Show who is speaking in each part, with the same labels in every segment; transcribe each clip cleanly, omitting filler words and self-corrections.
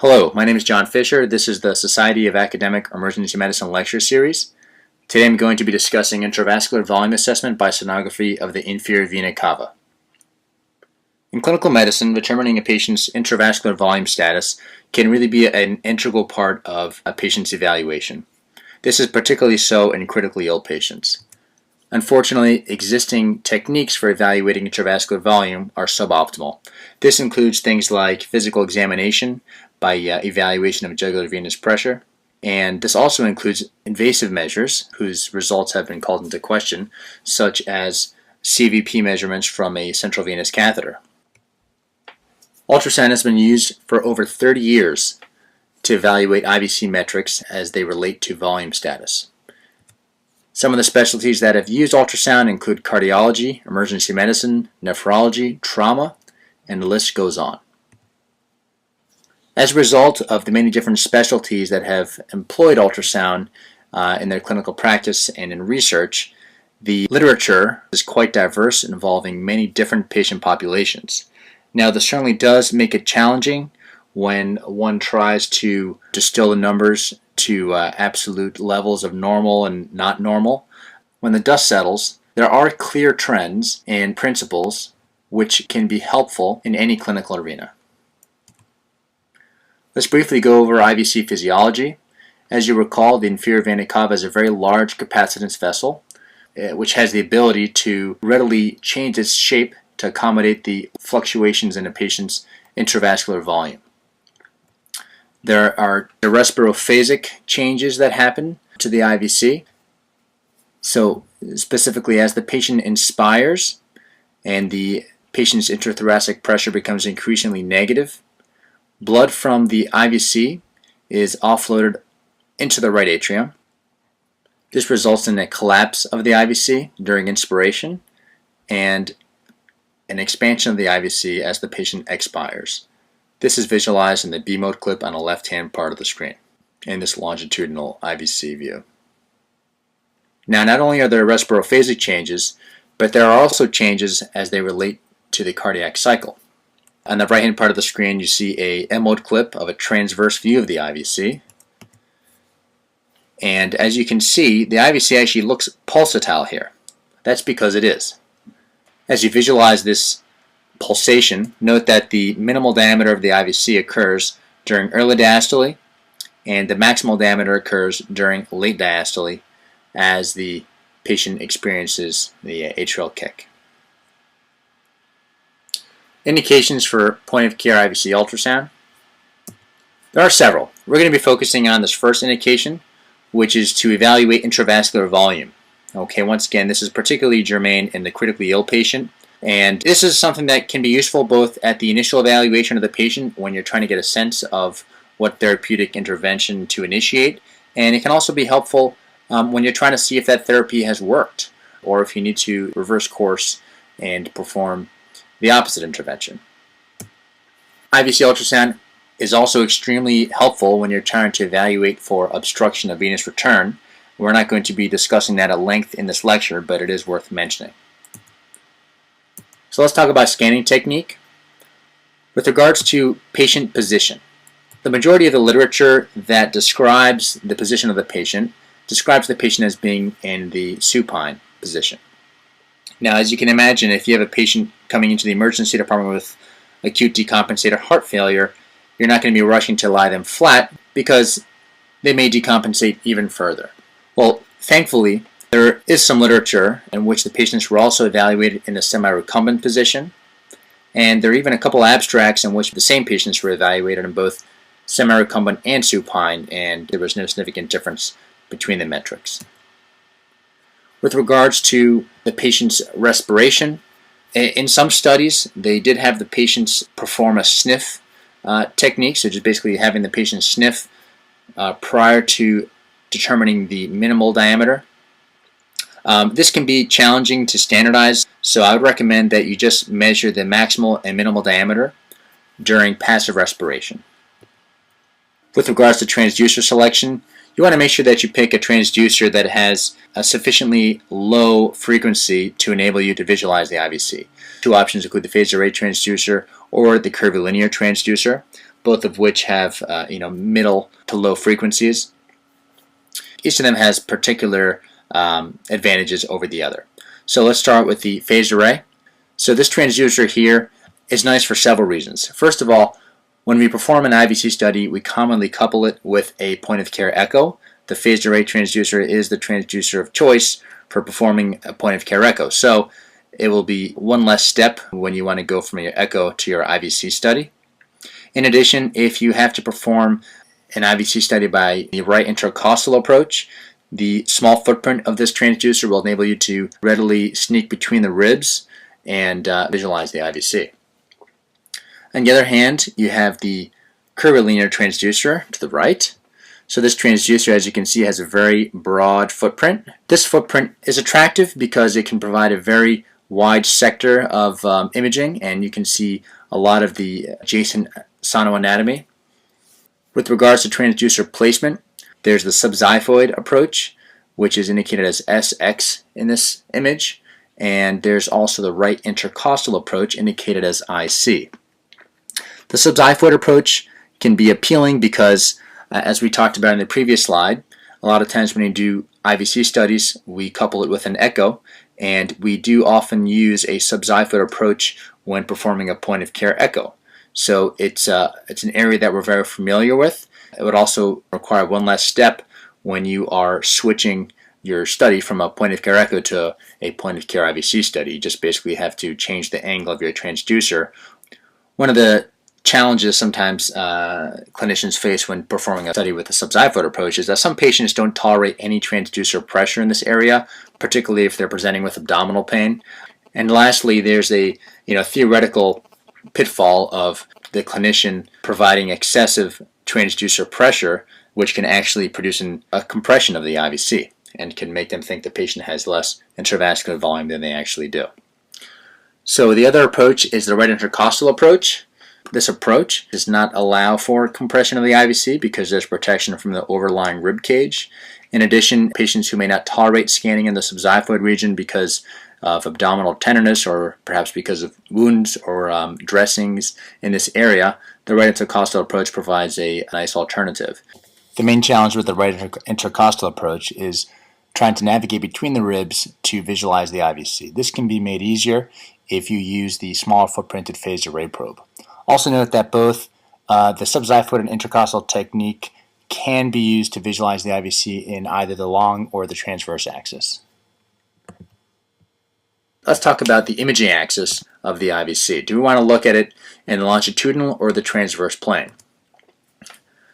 Speaker 1: Hello, my name is John Fisher. This is the Society of Academic Emergency Medicine Lecture Series. Today I'm going to be discussing intravascular volume assessment by sonography of the inferior vena cava. In clinical medicine, determining a patient's intravascular volume status can really be an integral part of a patient's evaluation. This is particularly so in critically ill patients. Unfortunately, existing techniques for evaluating intravascular volume are suboptimal. This includes things like physical examination by evaluation of jugular venous pressure, and this also includes invasive measures whose results have been called into question, such as CVP measurements from a central venous catheter. Ultrasound has been used for over 30 years to evaluate IVC metrics as they relate to volume status. Some of the specialties that have used ultrasound include cardiology, emergency medicine, nephrology, trauma, and the list goes on. As a result of the many different specialties that have employed ultrasound in their clinical practice and in research, the literature is quite diverse, involving many different patient populations. Now, this certainly does make it challenging when one tries to distill the numbers to absolute levels of normal and not normal. When the dust settles, there are clear trends and principles which can be helpful in any clinical arena. Let's briefly go over IVC physiology. As you recall, the inferior vena cava is a very large capacitance vessel which has the ability to readily change its shape to accommodate the fluctuations in a patient's intravascular volume. There are the respirophasic changes that happen to the IVC. So specifically, as the patient inspires and the patient's intrathoracic pressure becomes increasingly negative, blood from the IVC is offloaded into the right atrium. This results in a collapse of the IVC during inspiration and an expansion of the IVC as the patient expires. This is visualized in the B-mode clip on the left-hand part of the screen in this longitudinal IVC view. Now, not only are there respirophasic changes, but there are also changes as they relate to the cardiac cycle. On the right-hand part of the screen, you see a M-mode clip of a transverse view of the IVC. And as you can see, the IVC actually looks pulsatile here. That's because it is. As you visualize this pulsation, note that the minimal diameter of the IVC occurs during early diastole, and the maximal diameter occurs during late diastole as the patient experiences the atrial kick. Indications for point-of-care IVC ultrasound. There are several. We're going to be focusing on this first indication, which is to evaluate intravascular volume. Okay, once again, this is particularly germane in the critically ill patient. And this is something that can be useful both at the initial evaluation of the patient when you're trying to get a sense of what therapeutic intervention to initiate, and it can also be helpful when you're trying to see if that therapy has worked or if you need to reverse course and perform the opposite intervention. IVC ultrasound is also extremely helpful when you're trying to evaluate for obstruction of venous return. We're not going to be discussing that at length in this lecture, but it is worth mentioning. So let's talk about scanning technique. With regards to patient position, the majority of the literature that describes the position of the patient describes the patient as being in the supine position. Now, as you can imagine, if you have a patient coming into the emergency department with acute decompensated heart failure, you're not going to be rushing to lie them flat because they may decompensate even further. Well, thankfully, there is some literature in which the patients were also evaluated in a semi-recumbent position, and there are even a couple abstracts in which the same patients were evaluated in both semi-recumbent and supine, and there was no significant difference between the metrics. With regards to the patient's respiration, in some studies they did have the patients perform a sniff technique, so just basically having the patient sniff prior to determining the minimal diameter. This can be challenging to standardize, so I would recommend that you just measure the maximal and minimal diameter during passive respiration. With regards to transducer selection, you want to make sure that you pick a transducer that has a sufficiently low frequency to enable you to visualize the IVC. Two options include the phased array transducer or the curvilinear transducer. both of which have middle to low frequencies. Each of them has particular advantages over the other. So let's start with the phased array. So this transducer here is nice for several reasons. First of all, when we perform an IVC study, we commonly couple it with a point-of-care echo. The phased array transducer is the transducer of choice for performing a point-of-care echo. So it will be one less step when you want to go from your echo to your IVC study. In addition, if you have to perform an IVC study by the right intercostal approach, the small footprint of this transducer will enable you to readily sneak between the ribs and visualize the IVC. On the other hand, you have the curvilinear transducer to the right. So this transducer, as you can see, has a very broad footprint. This footprint is attractive because it can provide a very wide sector of imaging, and you can see a lot of the adjacent sonoanatomy. With regards to transducer placement, there's the subxiphoid approach, which is indicated as SX in this image, and there's also the right intercostal approach indicated as IC. The subxiphoid approach can be appealing because, as we talked about in the previous slide, a lot of times when you do IVC studies, we couple it with an echo, and we do often use a subxiphoid approach when performing a point-of-care echo. So it's an area that we're very familiar with. It would also require one less step when you are switching your study from a point-of-care echo to a point-of-care IVC study. You just basically have to change the angle of your transducer. One of the challenges sometimes clinicians face when performing a study with a subxiphoid approach is that some patients don't tolerate any transducer pressure in this area, particularly if they're presenting with abdominal pain. And lastly, there's a theoretical pitfall of the clinician providing excessive transducer pressure, which can actually produce a compression of the IVC and can make them think the patient has less intravascular volume than they actually do. So the other approach is the right intercostal approach. This approach does not allow for compression of the IVC because there's protection from the overlying rib cage. In addition, patients who may not tolerate scanning in the subxiphoid region because of abdominal tenderness or perhaps because of wounds or dressings in this area, the right intercostal approach provides a nice alternative. The main challenge with the right intercostal approach is trying to navigate between the ribs to visualize the IVC. This can be made easier if you use the smaller footprinted phased array probe. Also note that both the subxiphoid and intercostal technique can be used to visualize the IVC in either the long or the transverse axis. Let's talk about the imaging axis of the IVC. Do we want to look at it in the longitudinal or the transverse plane?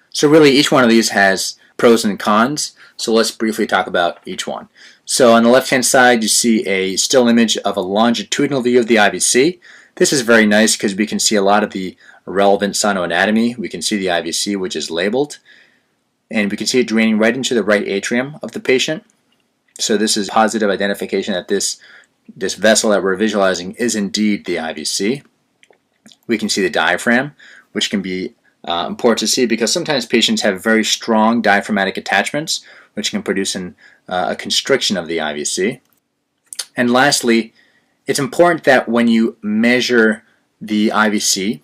Speaker 1: So really each one of these has pros and cons, so let's briefly talk about each one. So on the left hand side you see a still image of a longitudinal view of the IVC. This is very nice because we can see a lot of the relevant sonoanatomy. We can see the IVC, which is labeled, and we can see it draining right into the right atrium of the patient. So this is positive identification that this vessel that we're visualizing is indeed the IVC. We can see the diaphragm, which can be important to see because sometimes patients have very strong diaphragmatic attachments, which can produce a constriction of the IVC. And lastly, it's important that when you measure the IVC,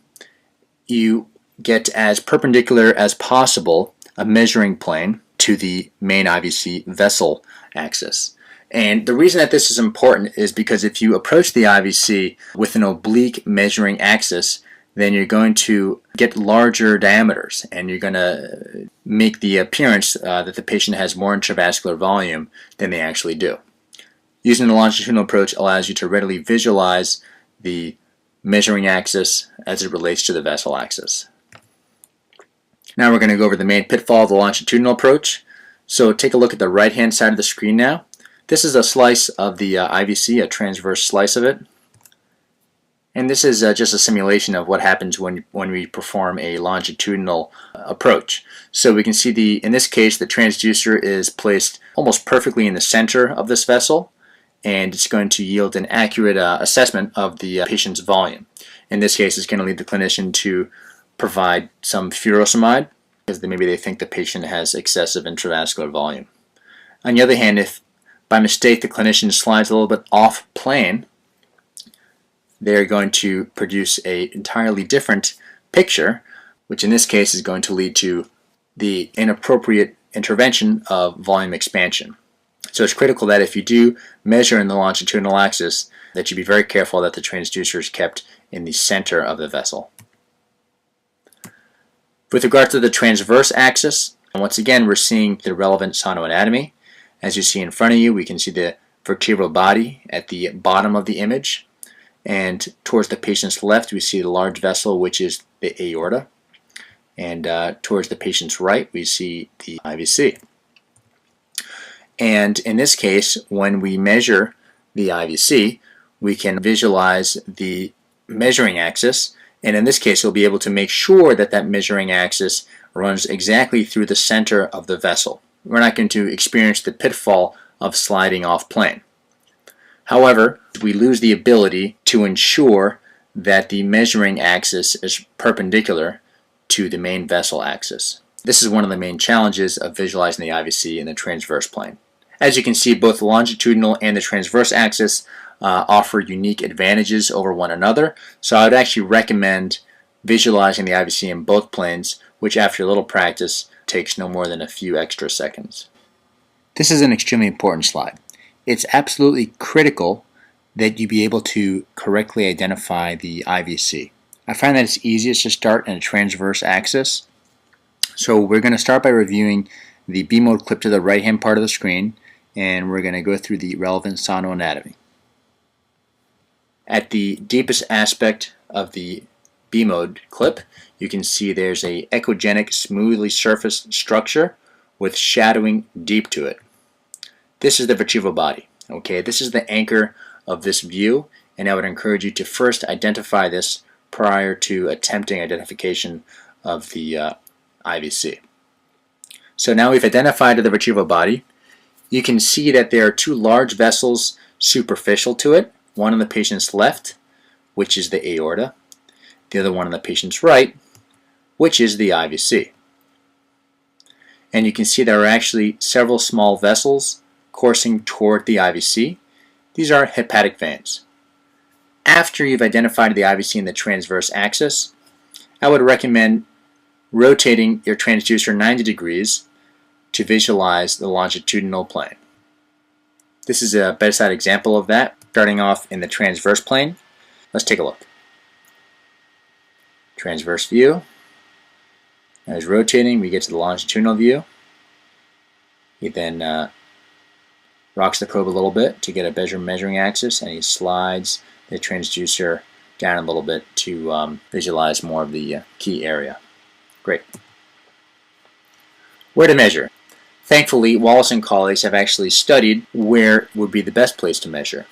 Speaker 1: you get as perpendicular as possible a measuring plane to the main IVC vessel axis. And the reason that this is important is because if you approach the IVC with an oblique measuring axis, then you're going to get larger diameters and you're going to make the appearance that the patient has more intravascular volume than they actually do. Using the longitudinal approach allows you to readily visualize the measuring axis as it relates to the vessel axis. Now we're going to go over the main pitfall of the longitudinal approach. So take a look at the right hand side of the screen now. This is a slice of the IVC, a transverse slice of it. And this is just a simulation of what happens when we perform a longitudinal approach. So we can see in this case the transducer is placed almost perfectly in the center of this vessel, and it's going to yield an accurate assessment of the patient's volume. In this case, it's going to lead the clinician to provide some furosemide because maybe they think the patient has excessive intravascular volume. On the other hand, if by mistake the clinician slides a little bit off plane, they're going to produce an entirely different picture which in this case is going to lead to the inappropriate intervention of volume expansion. So it's critical that if you do measure in the longitudinal axis, that you be very careful that the transducer is kept in the center of the vessel. With regard to the transverse axis, once again we're seeing the relevant sonoanatomy. As you see in front of you, we can see the vertebral body at the bottom of the image, and towards the patient's left we see the large vessel, which is the aorta, and towards the patient's right we see the IVC. And in this case, when we measure the IVC, we can visualize the measuring axis, and in this case we'll be able to make sure that that measuring axis runs exactly through the center of the vessel. We're not going to experience the pitfall of sliding off plane. However, we lose the ability to ensure that the measuring axis is perpendicular to the main vessel axis. This is one of the main challenges of visualizing the IVC in the transverse plane. As you can see, both the longitudinal and the transverse axis offer unique advantages over one another, so I would actually recommend visualizing the IVC in both planes, which after a little practice takes no more than a few extra seconds. This is an extremely important slide. It's absolutely critical that you be able to correctly identify the IVC. I find that it's easiest to start in a transverse axis. So we're going to start by reviewing the B-mode clip to the right-hand part of the screen, and we're going to go through the relevant sonoanatomy. At the deepest aspect of the B-mode clip, you can see there's a echogenic, smoothly surfaced structure with shadowing deep to it. This is the vertebral body. Okay, this is the anchor of this view, and I would encourage you to first identify this prior to attempting identification of the IVC. So now we've identified the vertebral body. You can see that there are two large vessels superficial to it, one on the patient's left, which is the aorta, the other one on the patient's right, which is the IVC. And you can see there are actually several small vessels coursing toward the IVC. These are hepatic veins. After you've identified the IVC in the transverse axis, I would recommend rotating your transducer 90 degrees to visualize the longitudinal plane. This is a bedside example of that, starting off in the transverse plane. Let's take a look. Transverse view. As rotating, we get to the longitudinal view. He then rocks the probe a little bit to get a measuring axis, and he slides the transducer down a little bit to visualize more of the key area. Great. Where to measure? Thankfully, Wallace and colleagues have actually studied where would be the best place to measure.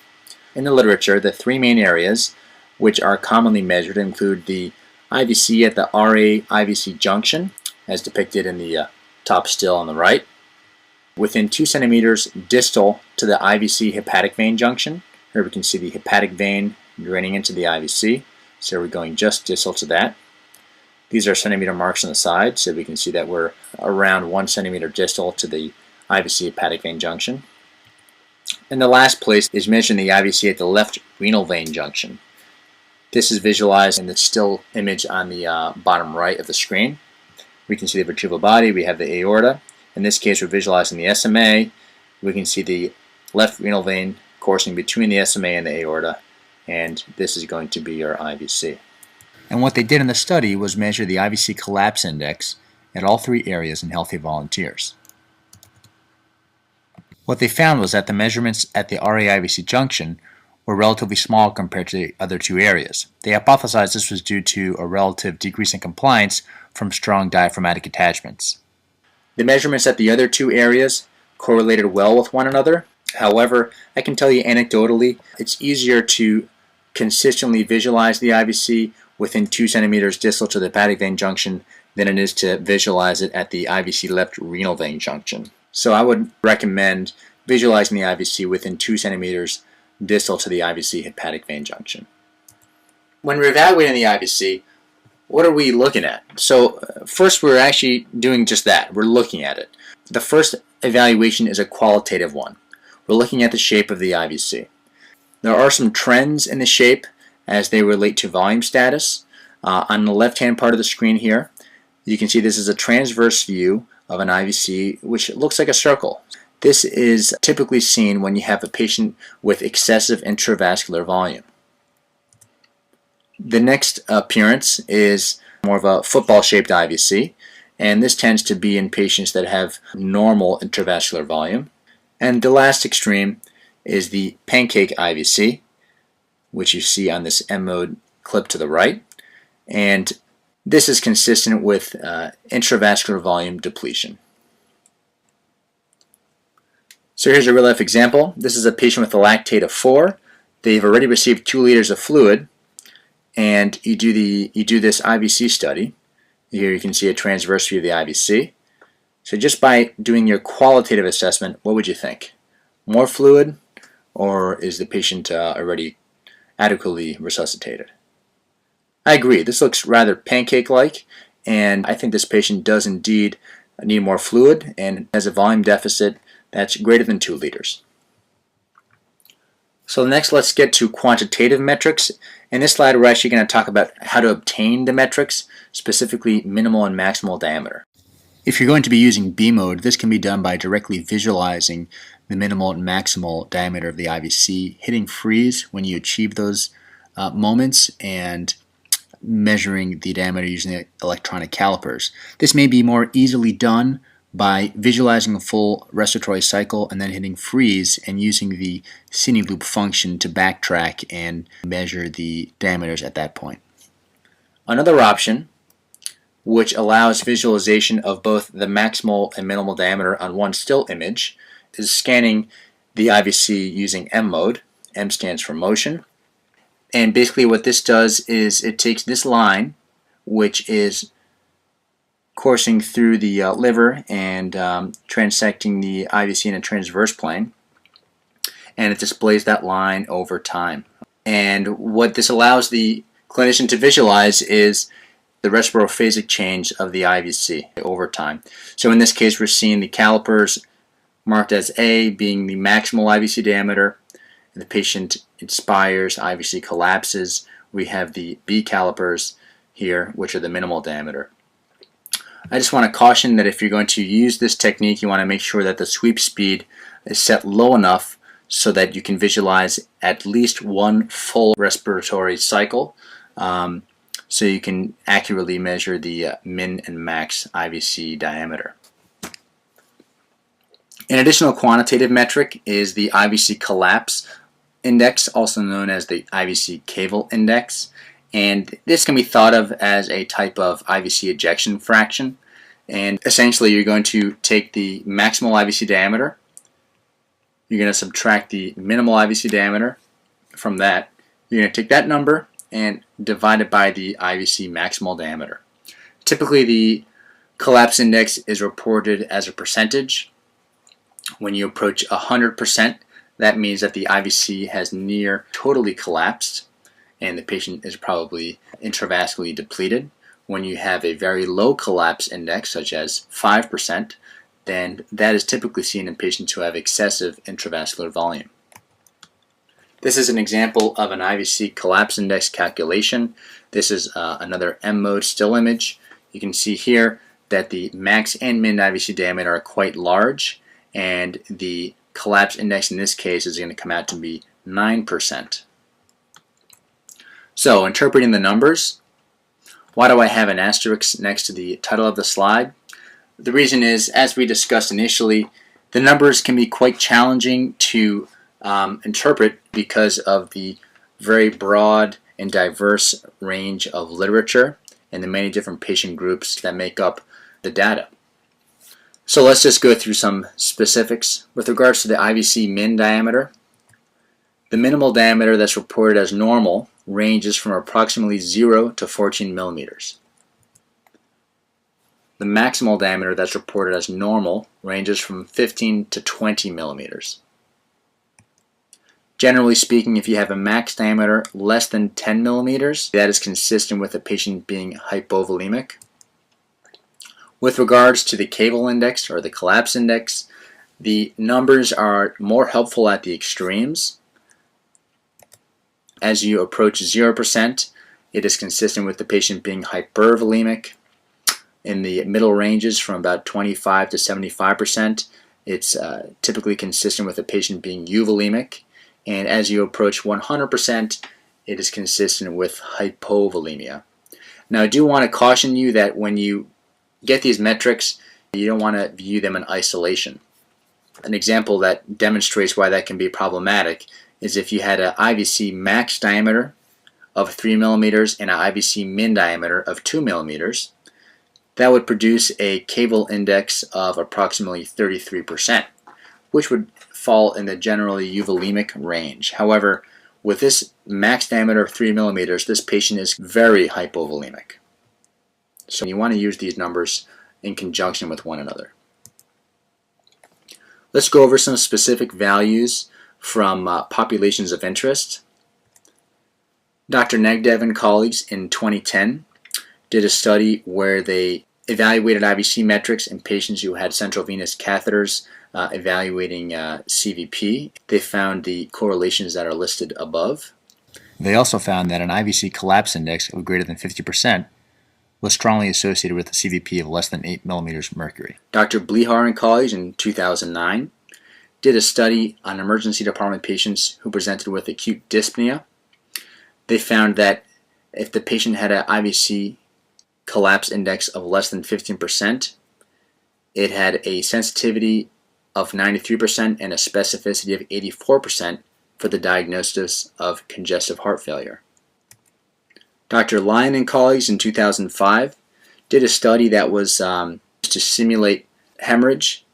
Speaker 1: In the literature, the three main areas which are commonly measured include the IVC at the RA-IVC junction, as depicted in the top still on the right, within 2 centimeters distal to the IVC hepatic vein junction. Here we can see the hepatic vein draining into the IVC, so we're going just distal to that. These are centimeter marks on the side, so we can see that we're around 1 centimeter distal to the IVC hepatic vein junction. And the last place is measuring the IVC at the left renal vein junction. This is visualized in the still image on the bottom right of the screen. We can see the vertebral body, we have the aorta. In this case, we're visualizing the SMA. We can see the left renal vein coursing between the SMA and the aorta, and this is going to be your IVC. And what they did in the study was measure the IVC collapse index at all three areas in healthy volunteers. What they found was that the measurements at the RA-IVC junction were relatively small compared to the other two areas. They hypothesized this was due to a relative decrease in compliance from strong diaphragmatic attachments. The measurements at the other two areas correlated well with one another. However, I can tell you anecdotally, it's easier to consistently visualize the IVC within 2 centimeters distal to the hepatic vein junction than it is to visualize it at the IVC left renal vein junction. So I would recommend visualizing the IVC within 2 centimeters distal to the IVC hepatic vein junction. When we're evaluating the IVC, what are we looking at? So first we're actually doing just that. We're looking at it. The first evaluation is a qualitative one. We're looking at the shape of the IVC. There are some trends in the shape as they relate to volume status. On the left-hand part of the screen here, You can see this is a transverse view of an IVC, which looks like a circle. This is typically seen when you have a patient with excessive intravascular volume. The next appearance is more of a football-shaped IVC, and this tends to be in patients that have normal intravascular volume. And the last extreme is the pancake IVC, which you see on this M-mode clip to the right. And this is consistent with intravascular volume depletion. So here's a real-life example. This is a patient with a lactate of 4. They've already received 2 liters of fluid, and you do this IVC study. Here you can see a transverse view of the IVC. So just by doing your qualitative assessment, what would you think? More fluid, or is the patient already adequately resuscitated? I agree. This looks rather pancake-like, and I think this patient does indeed need more fluid and has a volume deficit that's greater than 2 liters. So next, let's get to quantitative metrics. In this slide, we're actually going to talk about how to obtain the metrics, specifically minimal and maximal diameter. If you're going to be using B-mode, this can be done by directly visualizing the minimal and maximal diameter of the IVC, hitting freeze when you achieve those moments, and measuring the diameter using the electronic calipers. This may be more easily done by visualizing a full respiratory cycle and then hitting freeze and using the cine loop function to backtrack and measure the diameters at that point. Another option, which allows visualization of both the maximal and minimal diameter on one still image, is scanning the IVC using M mode. M stands for motion. And basically what this does is it takes this line, which is coursing through the liver and transecting the IVC in a transverse plane, and it displays that line over time. And what this allows the clinician to visualize is the respiratophasic change of the IVC over time. So in this case, we're seeing the calipers marked as A being the maximal IVC diameter. The patient inspires, IVC collapses. We have the B calipers here, which are the minimal diameter. I just want to caution that if you're going to use this technique, you want to make sure that the sweep speed is set low enough so that you can visualize at least one full respiratory cycle, so you can accurately measure the min and max IVC diameter. An additional quantitative metric is the IVC collapse index, also known as the IVC Cava index. And this can be thought of as a type of IVC ejection fraction. And essentially, you're going to take the maximal IVC diameter, you're going to subtract the minimal IVC diameter from that, you're going to take that number and divide it by the IVC maximal diameter. Typically, the collapse index is reported as a percentage. When you approach 100%, that means that the IVC has near totally collapsed, and the patient is probably intravascularly depleted. When you have a very low collapse index, such as 5%, then that is typically seen in patients who have excessive intravascular volume. This is an example of an IVC collapse index calculation. This is another M-mode still image. You can see here that the max and min IVC diameter are quite large, and the collapse index in this case is going to come out to be 9%. So, interpreting the numbers, why do I have an asterisk next to the title of the slide? The reason is, as we discussed initially, the numbers can be quite challenging to interpret because of the very broad and diverse range of literature and the many different patient groups that make up the data. So let's just go through some specifics. With regards to the IVC min diameter, the minimal diameter that's reported as normal ranges from approximately 0 to 14 millimeters. The maximal diameter that's reported as normal ranges from 15 to 20 millimeters. Generally speaking, if you have a max diameter less than 10 millimeters, that is consistent with the patient being hypovolemic. With regards to the Cava index or the collapse index, the numbers are more helpful at the extremes. As you approach 0%, it is consistent with the patient being hypervolemic. In the middle ranges from about 25 to 75%, it's typically consistent with a patient being euvolemic, and as you approach 100%, it is consistent with hypovolemia. Now, I do want to caution you that when you get these metrics, you don't want to view them in isolation. An example that demonstrates why that can be problematic is if you had an IVC max diameter of 3 millimeters and an IVC min diameter of 2 millimeters, that would produce a caval index of approximately 33%, which would fall in the generally euvolemic range. However, with this max diameter of 3 millimeters, this patient is very hypovolemic. So you want to use these numbers in conjunction with one another. Let's go over some specific values from populations of interest. Dr. Negdev and colleagues in 2010 did a study where they evaluated IVC metrics in patients who had central venous catheters evaluating CVP. They found the correlations that are listed above. They also found that an IVC collapse index of greater than 50% was strongly associated with a CVP of less than 8 millimeters mercury. Dr. Blihar and colleagues in 2009 did a study on emergency department patients who presented with acute dyspnea. They found that if the patient had an IVC collapse index of less than 15%, it had a sensitivity of 93% and a specificity of 84% for the diagnosis of congestive heart failure. Dr. Lyon and colleagues in 2005 did a study that was to simulate hemorrhage.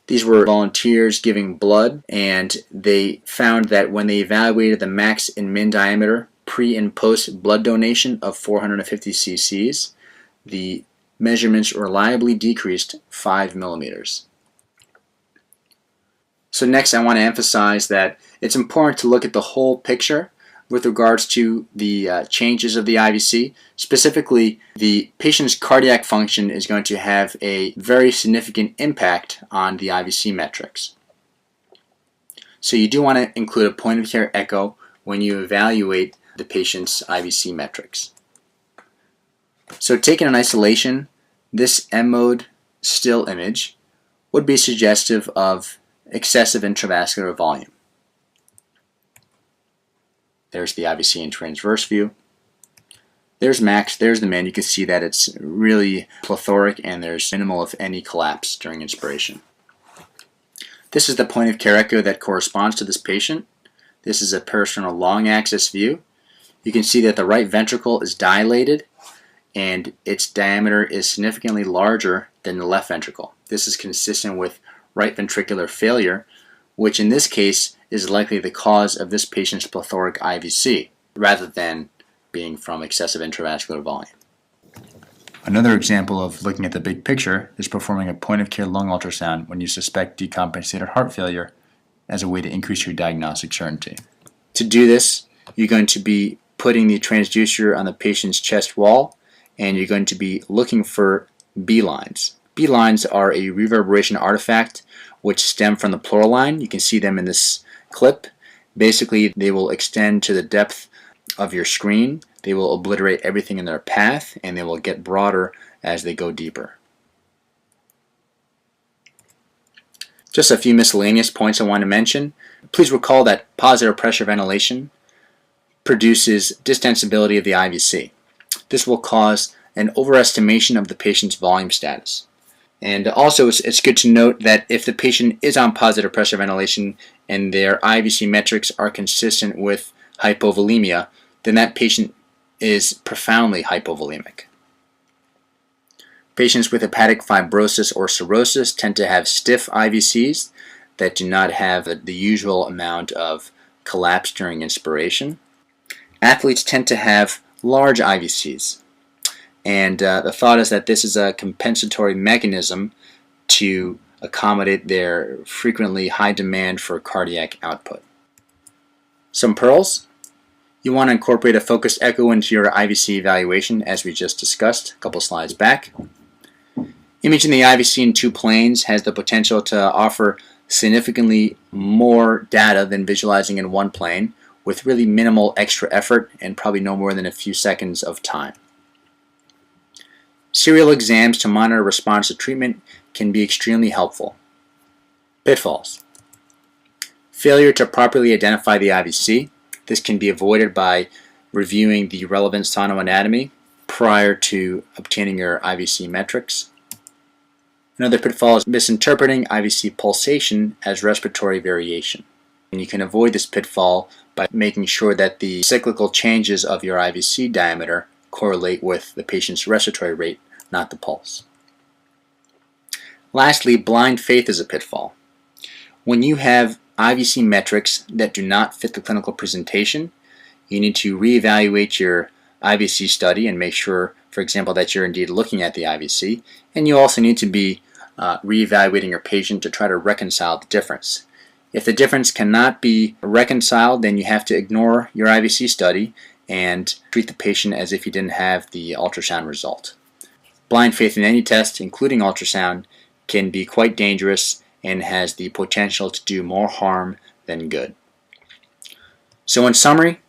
Speaker 1: These were volunteers giving blood, and they found that when they evaluated the max and min diameter pre and post blood donation of 450 cc's, the measurements reliably decreased 5 millimeters. So next, I want to emphasize that it's important to look at the whole picture with regards to the changes of the IVC. Specifically, the patient's cardiac function is going to have a very significant impact on the IVC metrics. So you do want to include a point-of-care echo when you evaluate the patient's IVC metrics. So taken in isolation, this M-mode still image would be suggestive of excessive intravascular volume. There's the IVC and transverse view. There's max, there's the min. You can see that it's really plethoric and there's minimal, if any, collapse during inspiration. This is the point of care echo that corresponds to this patient. This is a peristernal long axis view. You can see that the right ventricle is dilated and its diameter is significantly larger than the left ventricle. This is consistent with right ventricular failure, which in this case is likely the cause of this patient's plethoric IVC, rather than being from excessive intravascular volume. Another example of looking at the big picture is performing a point-of-care lung ultrasound when you suspect decompensated heart failure as a way to increase your diagnostic certainty. To do this, you're going to be putting the transducer on the patient's chest wall, and you're going to be looking for B-lines. B-lines are a reverberation artifact which stem from the pleural line. You can see them in this clip. Basically, they will extend to the depth of your screen. They will obliterate everything in their path, and they will get broader as they go deeper. Just a few miscellaneous points I want to mention. Please recall that positive pressure ventilation produces distensibility of the IVC. This will cause an overestimation of the patient's volume status. And also, it's good to note that if the patient is on positive pressure ventilation and their IVC metrics are consistent with hypovolemia, then that patient is profoundly hypovolemic. Patients with hepatic fibrosis or cirrhosis tend to have stiff IVCs that do not have the usual amount of collapse during inspiration. Athletes tend to have large IVCs. And the thought is that this is a compensatory mechanism to accommodate their frequently high demand for cardiac output. Some pearls. You want to incorporate a focused echo into your IVC evaluation, as we just discussed a couple slides back. Imaging the IVC in two planes has the potential to offer significantly more data than visualizing in one plane, with really minimal extra effort and probably no more than a few seconds of time. Serial exams to monitor response to treatment can be extremely helpful. Pitfalls. Failure to properly identify the IVC. This can be avoided by reviewing the relevant sonoanatomy prior to obtaining your IVC metrics. Another pitfall is misinterpreting IVC pulsation as respiratory variation. And you can avoid this pitfall by making sure that the cyclical changes of your IVC diameter correlate with the patient's respiratory rate, not the pulse. Lastly, blind faith is a pitfall. When you have IVC metrics that do not fit the clinical presentation, you need to reevaluate your IVC study and make sure, for example, that you're indeed looking at the IVC, and you also need to be reevaluating your patient to try to reconcile the difference. If the difference cannot be reconciled, then you have to ignore your IVC study and treat the patient as if you didn't have the ultrasound result. Blind faith in any test, including ultrasound, can be quite dangerous and has the potential to do more harm than good. So in summary,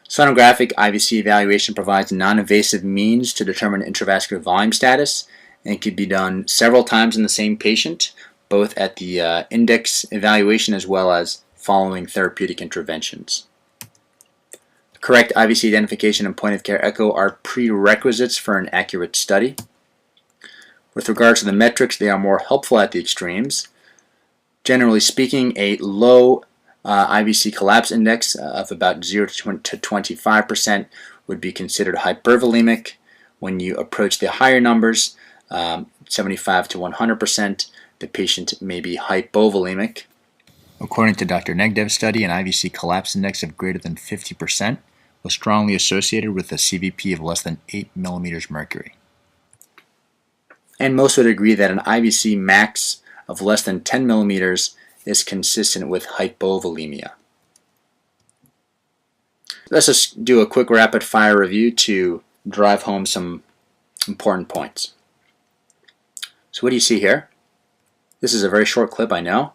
Speaker 1: sonographic IVC evaluation provides a non-invasive means to determine intravascular volume status, and it can be done several times in the same patient, both at the index evaluation as well as following therapeutic interventions. Correct IVC identification and point-of-care echo are prerequisites for an accurate study. With regards to the metrics, they are more helpful at the extremes. Generally speaking, a low IVC collapse index of about 0 to 25% would be considered hypervolemic. When you approach the higher numbers, 75 to 100%, the patient may be hypovolemic. According to Dr. Negdev's study, an IVC collapse index of greater than 50% was strongly associated with a CVP of less than 8 millimeters mercury. And most would agree that an IVC max of less than 10 millimeters is consistent with hypovolemia. Let's just do a quick rapid fire review to drive home some important points. So what do you see here? This is a very short clip, I know.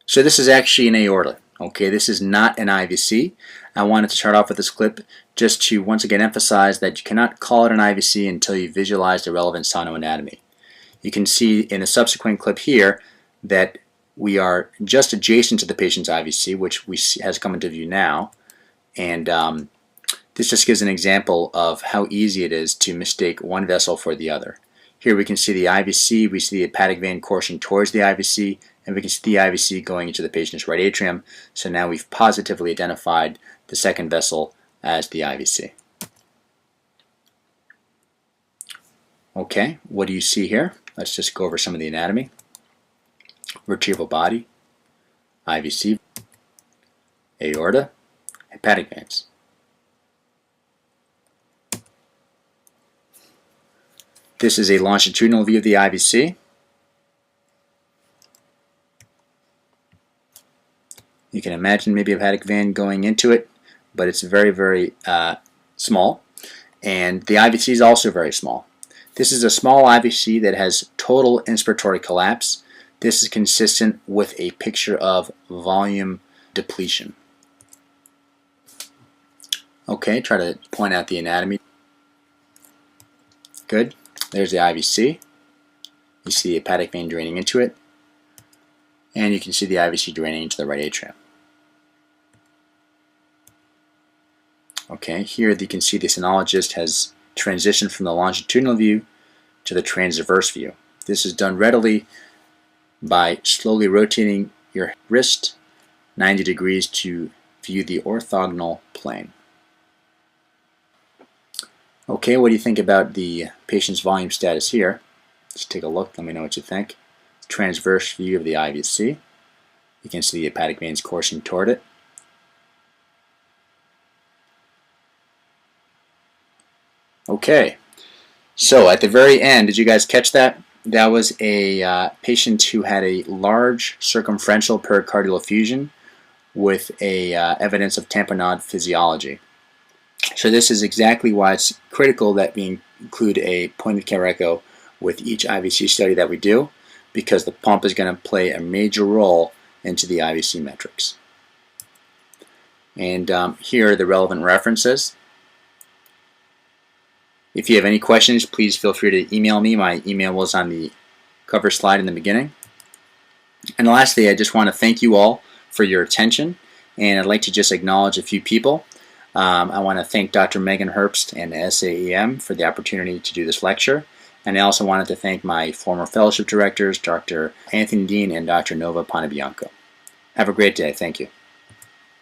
Speaker 1: So this is actually an aorta. Okay, this is not an IVC. I wanted to start off with this clip just to once again emphasize that you cannot call it an IVC until you visualize the relevant sonoanatomy. You can see in a subsequent clip here that we are just adjacent to the patient's IVC, which has come into view now, and this just gives an example of how easy it is to mistake one vessel for the other. Here we can see the IVC, we see the hepatic vein coursing towards the IVC, and we can see the IVC going into the patient's right atrium. So now we've positively identified the second vessel as the IVC. Okay, what do you see here? Let's just go over some of the anatomy. Vertebral body, IVC, aorta, hepatic veins. This is a longitudinal view of the IVC. You can imagine maybe a hepatic vein going into it, but it's very, very small. And the IVC is also very small. This is a small IVC that has total inspiratory collapse. This is consistent with a picture of volume depletion. Okay, try to point out the anatomy. Good. There's the IVC. You see the hepatic vein draining into it. And you can see the IVC draining into the right atrium. Okay, here you can see the sonologist has transitioned from the longitudinal view to the transverse view. This is done readily by slowly rotating your wrist 90 degrees to view the orthogonal plane. Okay, what do you think about the patient's volume status here? Let's take a look, let me know what you think. Transverse view of the IVC. You can see the hepatic veins coursing toward it. Okay, so at the very end, did you guys catch that? That was a patient who had a large circumferential pericardial effusion with a evidence of tamponade physiology. So this is exactly why it's critical that we include a point-of-care echo with each IVC study that we do, because the pump is going to play a major role into the IVC metrics. And here are the relevant references. If you have any questions, please feel free to email me. My email was on the cover slide in the beginning. And lastly, I just want to thank you all for your attention, and I'd like to just acknowledge a few people. I want to thank Dr. Megan Herbst and SAEM for the opportunity to do this lecture, and I also wanted to thank my former fellowship directors, Dr. Anthony Dean and Dr. Nova Ponabianco. Have a great day. Thank you.